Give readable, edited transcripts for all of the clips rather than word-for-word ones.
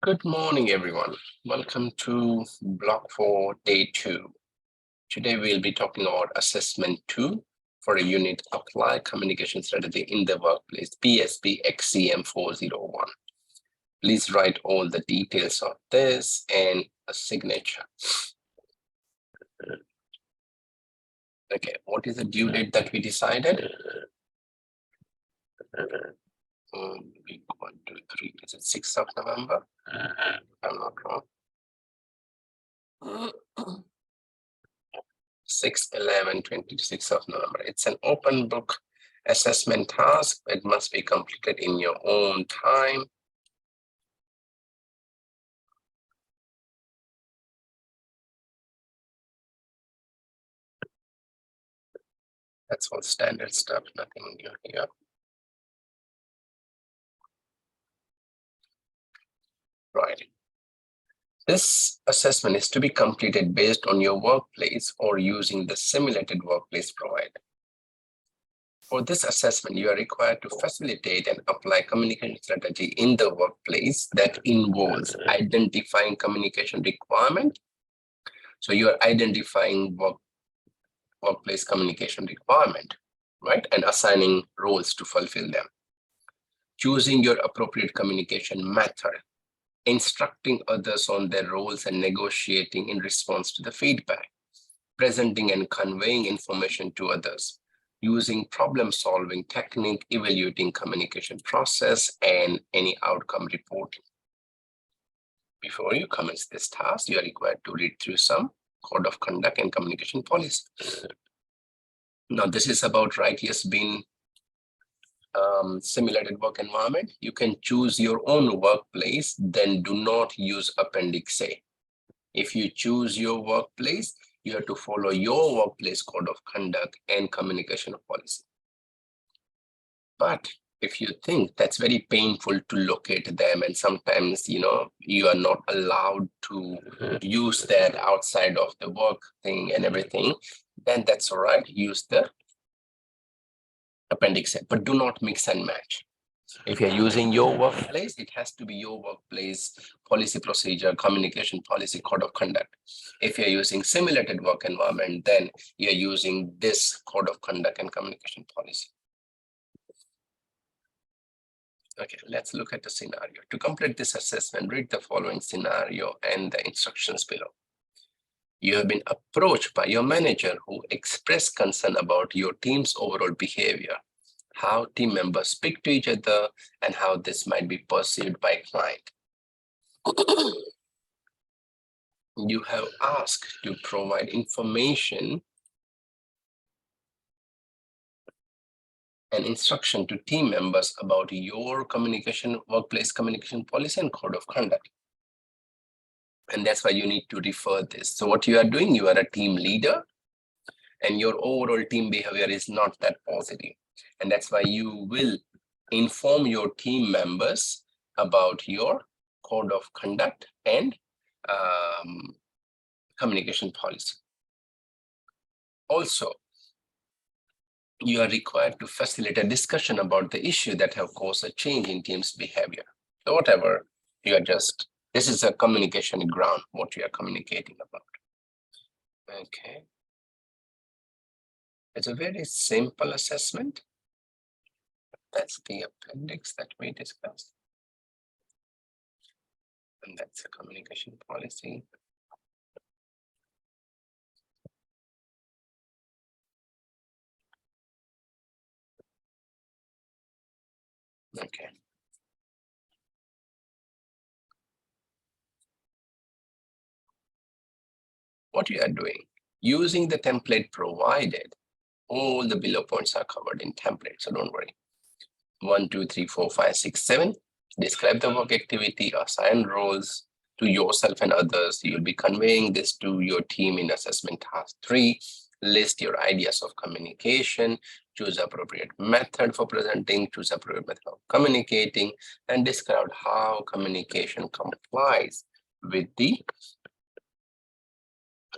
Good morning, everyone. Welcome to Block 4, Day 2. Today, we'll be talking about Assessment 2 for a unit Apply Communication Strategy in the Workplace, BSBXCM401. Please write all the details of this and a signature. Okay, what is the due date that we decided? Week 1, 2, 3, is it 6th of November? I'm not wrong. 6/11/26 of November. It's an open book assessment task. It must be completed in your own time. That's all standard stuff, nothing new here. Right. This assessment is to be completed based on your workplace or using the simulated workplace provided. For this assessment, you are required to facilitate and apply communication strategy in the workplace that involves identifying communication requirement. So you are identifying workplace communication requirement, right? And assigning roles to fulfill them. Choosing your appropriate communication method, instructing others on their roles and negotiating in response to the feedback, presenting and conveying information to others, using problem-solving technique, evaluating communication process, and any outcome reporting. Before you commence this task, you are required to read through some code of conduct and communication policy. Now, this is about yes being simulated work environment. You can choose your own workplace, then do not use Appendix A. If you choose your workplace, you have to follow your workplace code of conduct and communication policy. But if you think that's very painful to locate them, and sometimes, you are not allowed to use that outside of the work thing and everything, then that's all right. Use the Appendix A, but do not mix and match. If you're using your workplace, it has to be your workplace policy procedure, communication policy, code of conduct. If you're using simulated work environment, then you're using this code of conduct and communication policy. Okay, let's look at the scenario. To complete this assessment, read the following scenario and the instructions below. You have been approached by your manager who expressed concern about your team's overall behavior, how team members speak to each other, and how this might be perceived by a client. You have asked to provide information and instruction to team members about your workplace communication policy and code of conduct. And that's why you need to refer this. So what you are doing, you are a team leader, and your overall team behavior is not that positive. And that's why you will inform your team members about your code of conduct and communication policy. Also, you are required to facilitate a discussion about the issue that have caused a change in team's behavior. So whatever you are this is a communication ground, what you are communicating about. Okay. It's a very simple assessment. That's the appendix that we discussed. And that's a communication policy. Okay. What you are doing, using the template provided, all the below points are covered in template, so don't worry. 1, 2, 3, 4, 5, 6, 7. Describe the work activity, assign roles to yourself and others. You'll be conveying this to your team in assessment task 3. List your ideas of communication, choose appropriate method for presenting, choose appropriate method of communicating, and describe how communication complies with the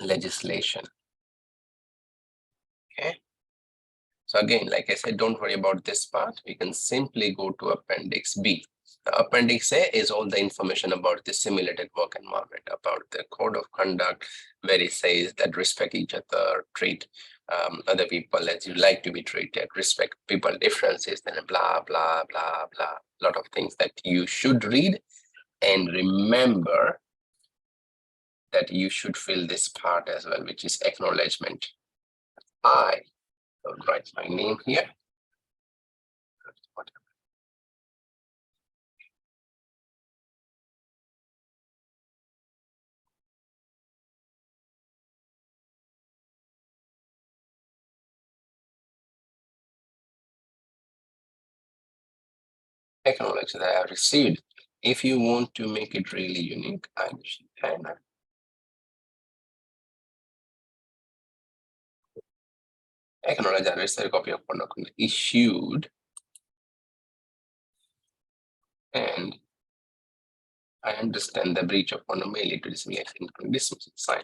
legislation. Okay. So again, like I said, don't worry about this part. We can simply go to Appendix B. Appendix A is all the information about the simulated work environment, about the code of conduct, where it says that respect each other, treat other people as you like to be treated, respect people differences, then blah, blah, blah, blah. A lot of things that you should read, and remember that you should fill this part as well, which is acknowledgement. I will write my name here. Acknowledge that I have received. If you want to make it really unique, I can acknowledge I received a copy of conduct issued, and I understand the breach of honor may lead to dismissal, including dismissal. Sign.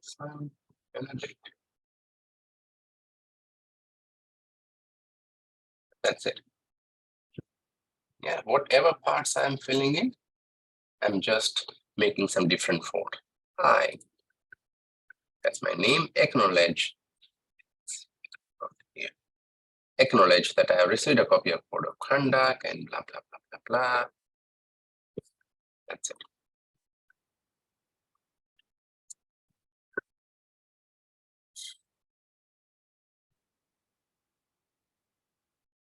Sign and a date. That's it. Yeah, whatever parts I'm filling in, I'm just making some different font. Hi, that's my name. Acknowledge. Yeah. Acknowledge that I have received a copy of code of conduct and blah, blah, blah, blah, blah. That's it.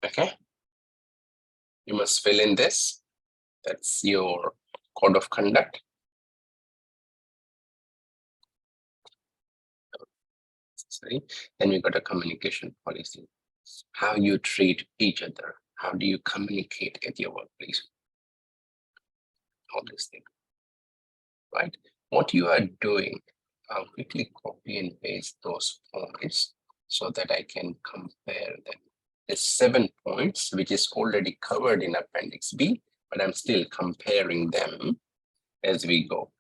Okay. You must fill in this. That's your code of conduct. Then we got a communication policy. How you treat each other. How do you communicate at your workplace? All these things. Right? What you are doing, I'll quickly copy and paste those points so that I can compare them. There's 7 points, which is already covered in Appendix B, but I'm still comparing them as we go.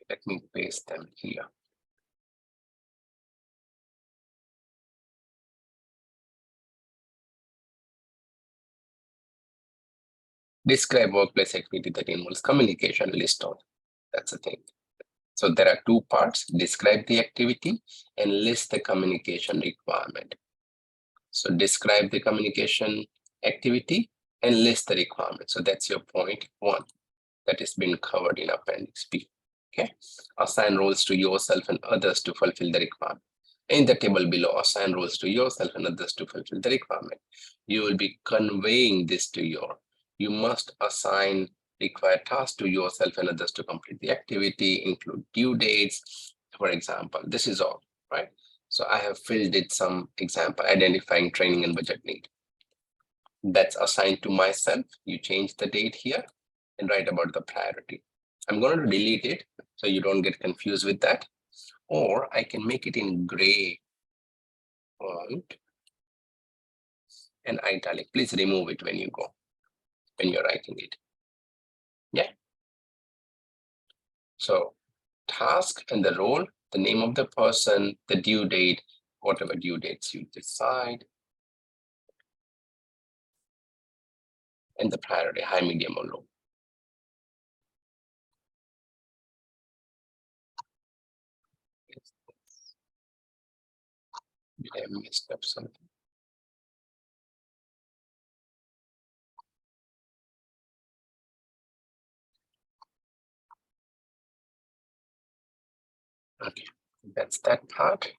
Let me paste them here. Describe workplace activity that involves communication, list all. That's the thing. So there are 2 parts, describe the activity and list the communication requirement. So describe the communication activity and list the requirement. So that's your point 1 that has been covered in Appendix B. Okay. Assign roles to yourself and others to fulfill the requirement. In the table below, assign roles to yourself and others to fulfill the requirement. You will be conveying this to you must assign required tasks to yourself and others to complete the activity, include due dates, for example. This is all, right? So I have filled it some example, identifying training and budget need. That's assigned to myself. You change the date here and write about the priority. I'm going to delete it so you don't get confused with that. Or I can make it in gray font and italic. Please remove it when you go, when you're writing it. Yeah. So task and the role, the name of the person, the due date, whatever due dates you decide, and the priority, high, medium, or low. Did I messed up something? Okay, that's that part.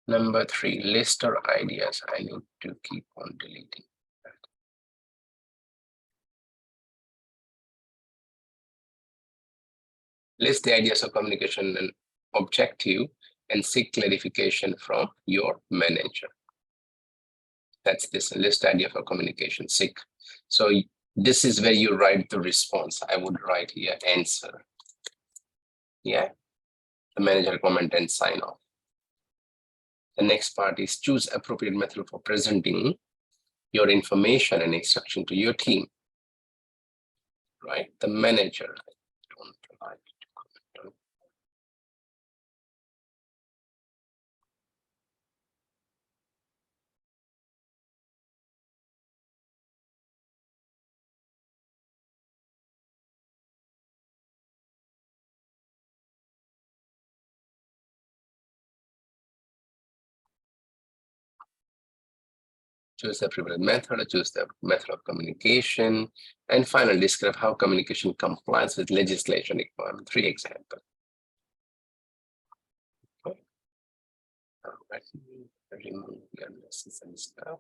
Number 3, list or ideas. I need to keep on deleting that. List the ideas of communication and objective and seek clarification from your manager. That's this list idea for communication, seek. So this is where you write the response. I would write here answer. Yeah. The manager comment and sign off. The next part is choose appropriate method for presenting your information and instruction to your team. Right? The manager. I don't like to comment on. Choose the appropriate method, choose the method of communication, and finally describe how communication complies with legislation requirement. 3 examples. Okay. Let me remove the unnecessary stuff.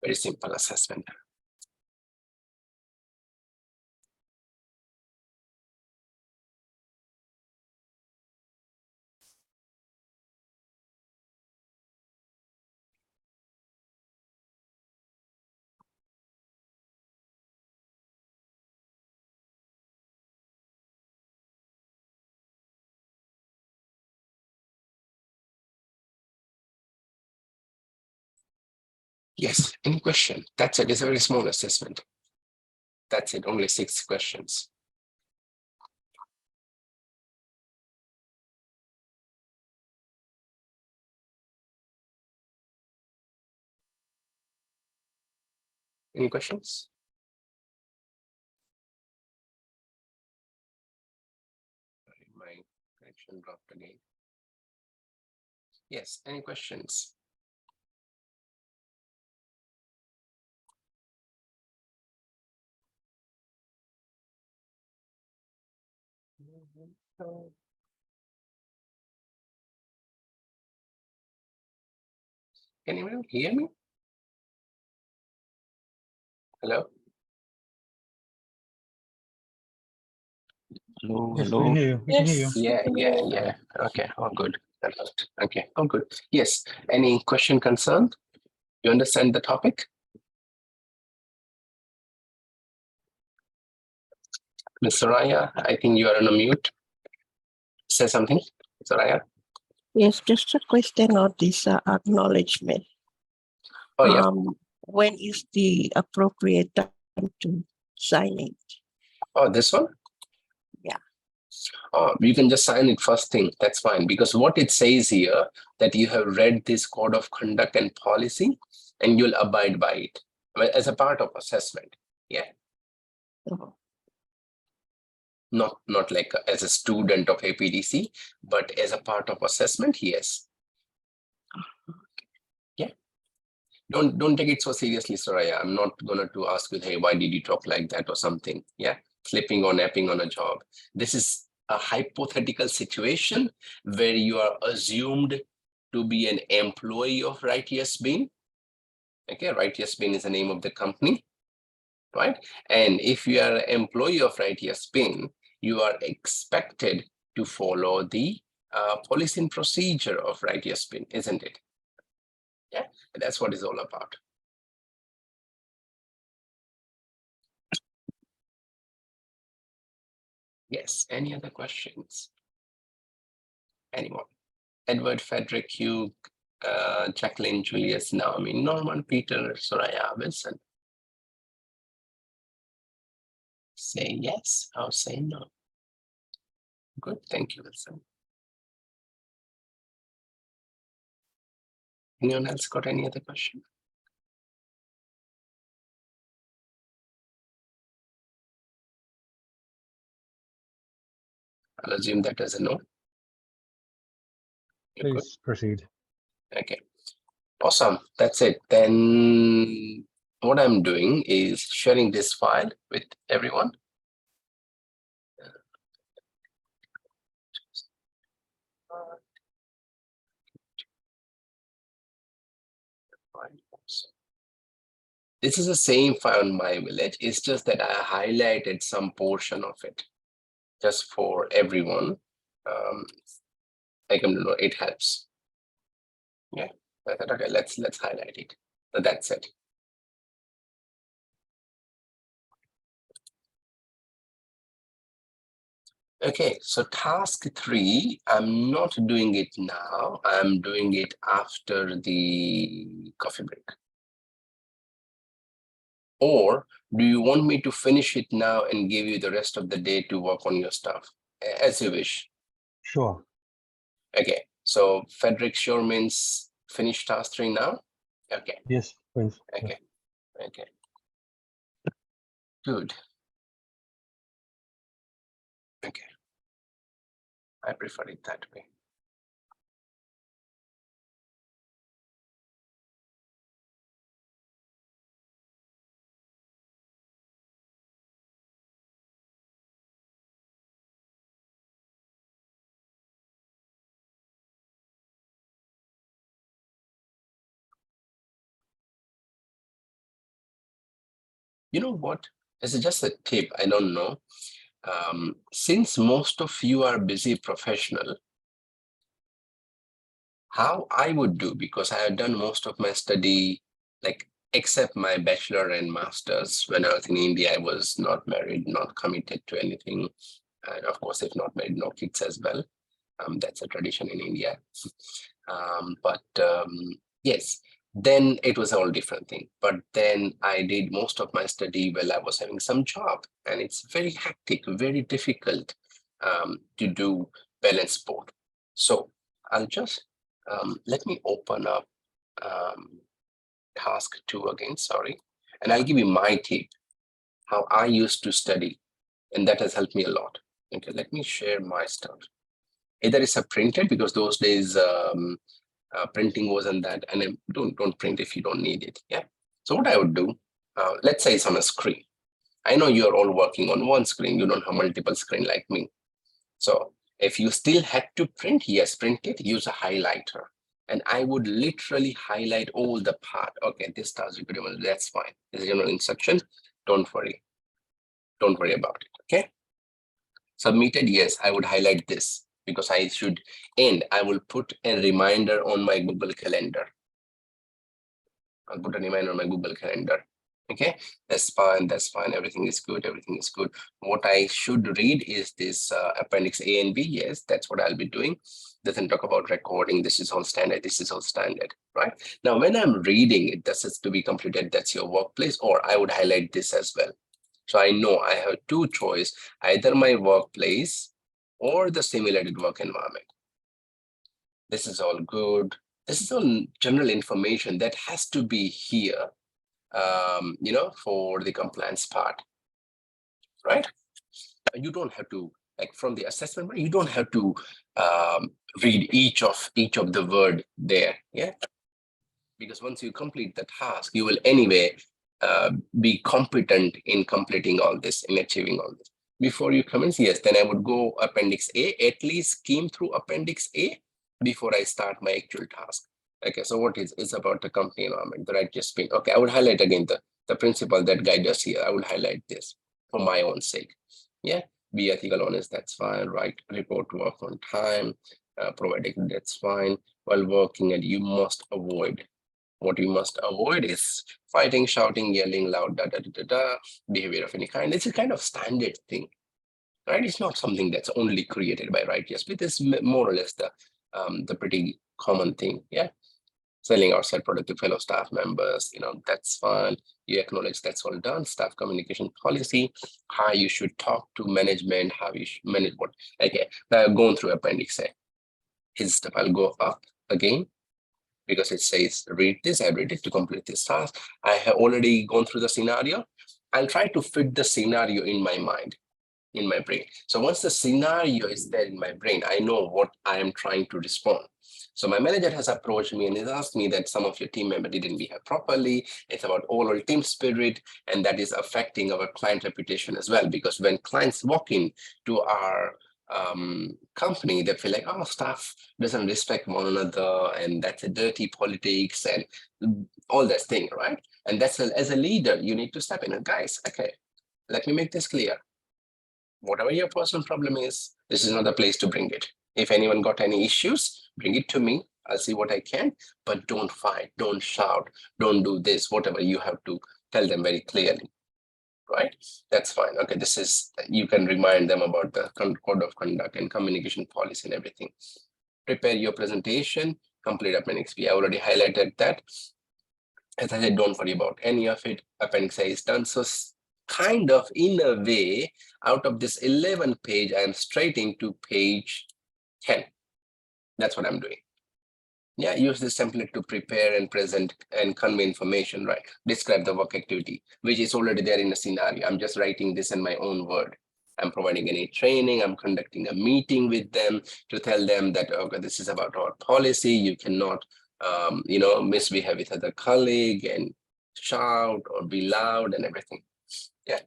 Very simple assessment. Yes, any question? That's it. It's a very small assessment. That's it, only 6 questions. Any questions? My connection dropped again. Yes, any questions? Can anyone hear me? Hello? Hello, Yes, hello. we can hear you. We can hear you. Yeah. Okay, all good. That helped. Okay, all good. Yes, any question, concern? You understand the topic? Ms. Soraya, I think you are on a mute. Say something, Soraya. Yes, just a question on this acknowledgement. Oh, yeah. When is the appropriate time to sign it? Oh, this one? Yeah. Oh, you can just sign it first thing. That's fine. Because what it says here, that you have read this code of conduct and policy, and you'll abide by it as a part of assessment. Yeah. Oh, Not like as a student of APDC, but as a part of assessment, yes. Yeah. Don't take it so seriously, Soraya. I'm not gonna to ask you, hey, why did you talk like that or something? Yeah, slipping or napping on a job. This is a hypothetical situation where you are assumed to be an employee of Right Yes Bean. Okay, Right Yes Bean is the name of the company, right? And if you are an employee of Right Yes Bean, you are expected to follow the policy and procedure of Right Yes Bean, isn't it? Yeah, that's what it's all about. Yes, any other questions? Anyone? Edward, Frederick, Hugh, Jacqueline, Julius, Naomi, Norman, Peter, Soraya, Wilson. Say yes or say no. Good, thank you, Wilson. Anyone else got any other question? I'll assume that as a no. You're good? Please proceed. Okay, awesome, that's it. Then what I'm doing is sharing this file with everyone. This is the same file on My Village. It's just that I highlighted some portion of it just for everyone. I can know it helps. Yeah, I thought, okay, let's highlight it. So that's it. Okay, so task 3, I'm not doing it now. I'm doing it after the coffee break. Or do you want me to finish it now and give you the rest of the day to work on your stuff? As you wish. Sure. Okay, so Frederick sure means finish task 3 now? Okay. Yes, please. Okay. Okay. Good. Okay. I prefer it that way. You know what? This is just a tip. I don't know. Since most of you are busy professional, how I would do, because I have done most of my study, like except my bachelor and master's. When I was in India, I was not married, not committed to anything. And of course, if not married, no kids as well. That's a tradition in India. But yes, then it was a whole different thing. But then I did most of my study while I was having some job, and it's very hectic, very difficult to do balance both. So I'll just let me open up task 2 again, sorry, and I'll give you my tip, how I used to study, and that has helped me a lot. Okay, let me share my stuff. Either it's a printed, because those days printing wasn't that, and then don't print if you don't need it. Yeah. So what I would do, let's say it's on a screen. I know you're all working on one screen. You don't have multiple screen like me. So if you still had to print, yes, print it, use a highlighter. And I would literally highlight all the part. Okay, this task requirement, that's fine. This is general instruction. Don't worry. Don't worry about it. Okay. Submitted, yes, I would highlight this because I should end. I will put a reminder on my Google Calendar. I'll put a reminder on my Google Calendar. Okay, that's fine. That's fine. Everything is good. Everything is good. What I should read is this appendix A and B. Yes, that's what I'll be doing. Doesn't talk about recording. This is all standard. This is all standard, right? Now, when I'm reading it, this is to be completed. That's your workplace, or I would highlight this as well. So I know I have two choices, either my workplace or the simulated work environment. This is all good. This is all general information that has to be here, for the compliance part, right? You don't have to, like from the assessment, you don't have to read each of the word there, yeah? Because once you complete the task, you will anyway be competent in completing all this, in achieving all this. Before you commence, yes, then I would go appendix A, at least skim through appendix A before I start my actual task. Okay, so what is about the company environment, the right just spin. Okay, I would highlight again the principle that guide us here. I would highlight this for my own sake. Yeah, be ethical, honest, that's fine, right? Report to work on time, providing, that's fine. While working, and you must avoid. What you must avoid is fighting, shouting, yelling, loud, behavior of any kind. It's a kind of standard thing, right? It's not something that's only created by righteous, but it's more or less the pretty common thing. Yeah. Selling outside product to fellow staff members, that's fine. You acknowledge that's all done. Staff communication policy, how you should talk to management, how you should manage what. Okay, now I've gone through appendix A. His stuff, I'll go up again, because it says read this. I read it to complete this task. I have already gone through the scenario. I'll try to fit the scenario in my mind, in my brain. So once the scenario is there in my brain, I know what I am trying to respond. So my manager has approached me and has asked me that some of your team members didn't behave properly. It's about overall team spirit, and that is affecting our client reputation as well. Because when clients walk in to our company, they feel like, oh, staff doesn't respect one another, and that's a dirty politics and all that thing, right? And that's as a leader, you need to step in. And guys, okay, let me make this clear. Whatever your personal problem is, this is not the place to bring it. If anyone got any issues, bring it to me. I'll see what I can, but don't fight, don't shout, don't do this, whatever you have to tell them very clearly, right? That's fine. Okay, this is, you can remind them about the code of conduct and communication policy and everything. Prepare your presentation, complete appendix B. I already highlighted that. As I said, don't worry about any of it. Appendix A is done. So kind of in a way, out of this 11 page, I am straight into page 10. That's what I'm doing. Yeah, use this template to prepare and present and convey information, right? Describe the work activity, which is already there in the scenario. I'm just writing this in my own word. I'm providing any training. I'm conducting a meeting with them to tell them that, okay, this is about our policy. You cannot, misbehave with other colleague and shout or be loud and everything. Yeah.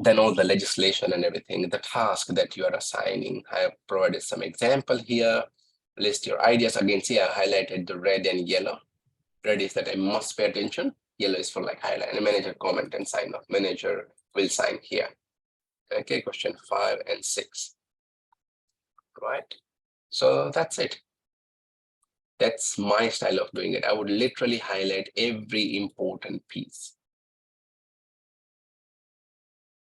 Then all the legislation and everything, the task that you are assigning. I have provided some example here. List your ideas. Again, see, I highlighted the red and yellow. Red is that I must pay attention. Yellow is for like highlight. And manager comment and sign off. Manager will sign here. Okay, question 5 and 6. Right. So that's it. That's my style of doing it. I would literally highlight every important piece.